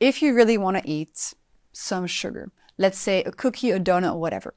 if you really want to eat some sugar, let's say a cookie, a donut, or whatever,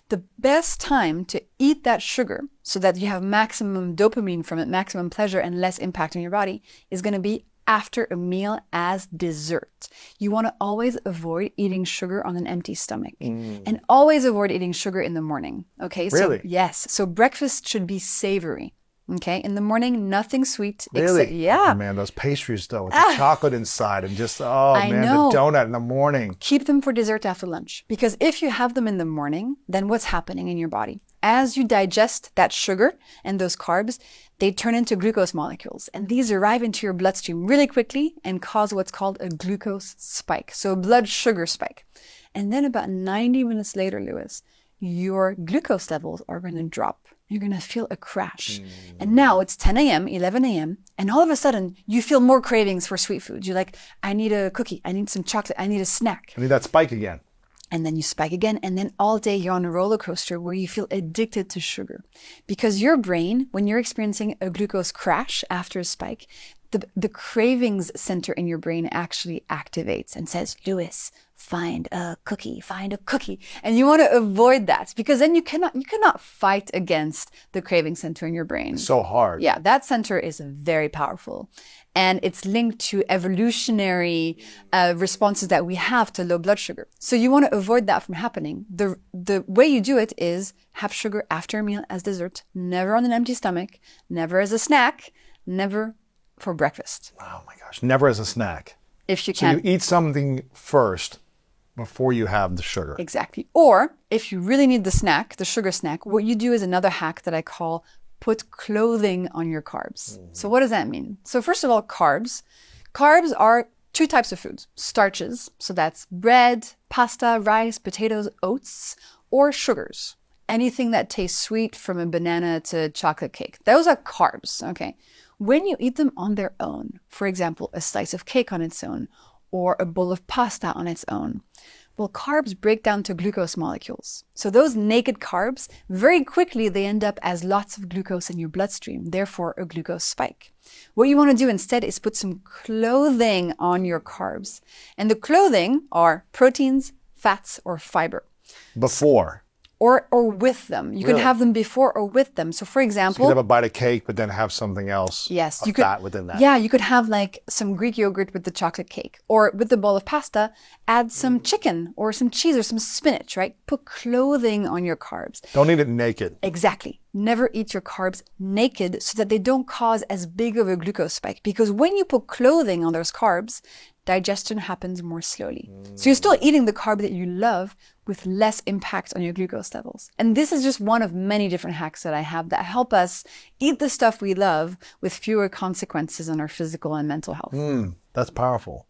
the best time to eat that sugar so that you have maximum dopamine from it, maximum pleasure and less impact on your body is going to be after a meal as dessert. You want to always avoid eating sugar on an empty stomach and always avoid eating sugar in the morning. Okay. Really? So yes. So breakfast should be savory. Okay. In the morning, nothing sweet. Really? Yeah. Oh, man, those pastries though with the chocolate inside and just, I know. the donut in the morning. Keep them for dessert after lunch, because if you have them in the morning, then what's happening in your body? As you digest that sugar and those carbs, they turn into glucose molecules, and these arrive into your bloodstream really quickly and cause what's called a glucose spike, so a blood sugar spike. And then about 90 minutes later, Lewis, your glucose levels are going to drop. You're going to feel a crash. And now it's 10 a.m., 11 a.m., and all of a sudden you feel more cravings for sweet foods. You're like, I need a cookie, I need some chocolate, I need a snack. I need that spike again. And then you spike again, and then all day you're on a roller coaster where you feel addicted to sugar. Because your brain, when you're experiencing a glucose crash after a spike, the cravings center in your brain actually activates and says, Lewis, find a cookie. And you want to avoid that, because then you cannot fight against the craving center in your brain. It's so hard. Yeah, that center is very powerful. And it's linked to evolutionary responses that we have to low blood sugar. So you want to avoid that from happening. The way you do it is have sugar after a meal as dessert, never on an empty stomach, never as a snack, never for breakfast. Oh my gosh, never as a snack. If you So can. you eat something first before you have the sugar. Exactly. Or if you really need the snack, the sugar snack, what you do is another hack that I call put clothing on your carbs. So what does that mean? So first of all, carbs. Carbs are two types of foods. Starches, so that's bread, pasta, rice, potatoes, oats, or sugars. Anything that tastes sweet, from a banana to chocolate cake. Those are carbs, okay? When you eat them on their own, for example, a slice of cake on its own, or a bowl of pasta on its own, well, carbs break down to glucose molecules. So those naked carbs, very quickly, they end up as lots of glucose in your bloodstream, therefore a glucose spike. What you want to do instead is put some clothing on your carbs. And the clothing are proteins, fats, or fiber. Before. Or with them. You can have them before or with them. So for example, You could have a bite of cake, but then have something else. yes, of you could, fat within that. Yeah, you could have like some Greek yogurt with the chocolate cake, or with the bowl of pasta, add some chicken or some cheese or some spinach, right? Put clothing on your carbs. Don't eat it naked. Exactly. Never eat your carbs naked so that they don't cause as big of a glucose spike. Because when you put clothing on those carbs, digestion happens more slowly. So you're still eating the carb that you love with less impact on your glucose levels. And this is just one of many different hacks that I have that help us eat the stuff we love with fewer consequences on our physical and mental health. That's powerful.